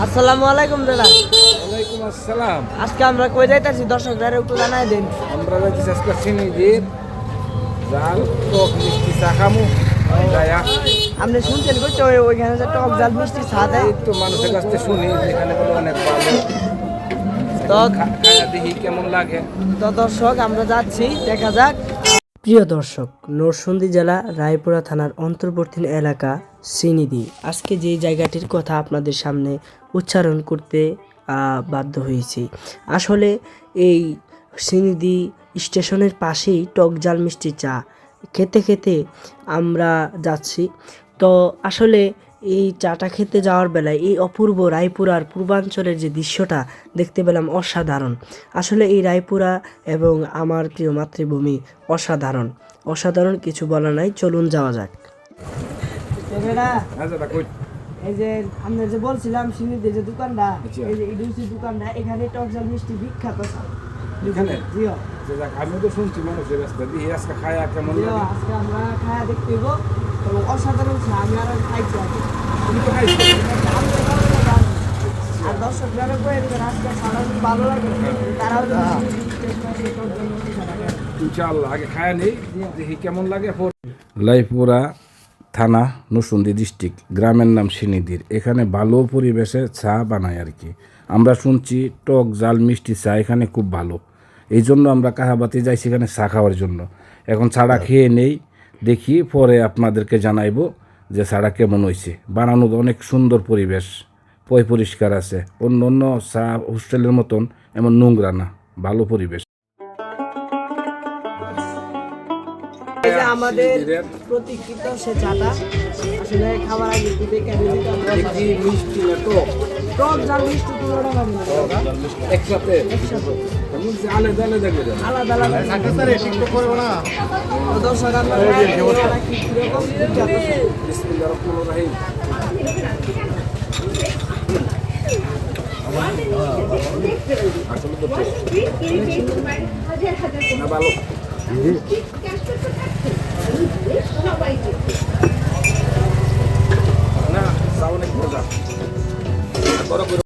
আসসালামু আলাইকুম দাদা। ওয়ালাইকুম আসসালাম। আজকে আমরা কই যাইতাছি দর্শকরা একটু জানাই দিন। আমরা যাইতেছি আজকে সিনিদির জাল টক মিষ্টি চা খামু যায়া। আপনি শুনছেন কইছো ওইখানে যে টক জাল মিষ্টি চা দেয়? এই তো মানুষের কাছ থেকে শুনি যেখানে বলে অনেক ভালো। তো খায়া দেখি কেমন লাগে। তো দর্শক আমরা যাচ্ছি, দেখা যাক। প্রিয় দর্শক, নরসিংদী জেলা রায়পুরা থানার অন্তর্বর্তী এলাকা সিনিদি। আজকে যে জায়গাটির কথা আপনাদের সামনে উচ্চারণ করতে বাধ্য হয়েছি, আসলে এই সিনিদি স্টেশনের পাশেই টক জাল মিষ্টি চা খেতে খেতে আমরা যাচ্ছি। তো আসলে এই চাটা খেতে যাওয়ার বেলায় এই অপূর্ব রায়পুরার পূর্বাঞ্চলের যে দৃশ্যটা দেখতে পেলাম অসাধারণ। আসলে এই রায়পুরা এবং আমার প্রিয় মাতৃভূমি অসাধারণ অসাধারণ, কিছু বলার নাই। চলুন যাওয়া যাক। এই যে আমরা যে বলছিলাম সিনিতে যে দোকানটা, এই যে ইডুসি দোকানটা, এখানে টক জাল মিষ্টি বিখ্যাত। এখানে আমি তো শুনছি মানুষের কাছ থেকে দিয়ে আজকে খায়া কেমন লাগে। আজকে আমরা খায়া দেখতে দেবো এবং অসাধারণ চা আমি আর খাইছি আগে। তুমি তো খাইছো? আর দর্শকরা করে দেবেন আজকে সারা ভালো লাগে, তারাও ইনশাআল্লাহ আগে খায়া নেই, দেখি কেমন লাগে। লাইপুরা থানা, নরসিংদী ডিস্ট্রিক্ট, গ্রামের নাম সিনিদির। এখানে ভালো পরিবেশে চা বানায় আর কি। আমরা শুনছি টক জাল মিষ্টি চা এখানে খুব ভালো, এই জন্য আমরা কাহাবাতি যাই সেখানে চা খাওয়ার জন্য। এখন চাটা খেয়ে নেই, দেখি পরে আপনাদেরকে জানাইবো যে চাটা কেমন হয়েছে। বানানো অনেক সুন্দর পরিবেশ, পরিষ্কার আছে, অন্য অন্য চা হোস্টেলের মতন এমন নোংরা না, ভালো পরিবেশ। আমাদের প্রতীক্ষিত সে চাটা আসলে খাবার আগে একটু দেখে মিষ্টি না টক? টক জাল মিষ্টি পুরোটা পাবি না একসাথে আলাদা আলাদা করে আলাদা আলাদা। তো দর্শক আমরা কিরকম বিসমিল্লাহির রহমানির রহিম। আসলে তো না ভালো। না, সাউন্ড একটু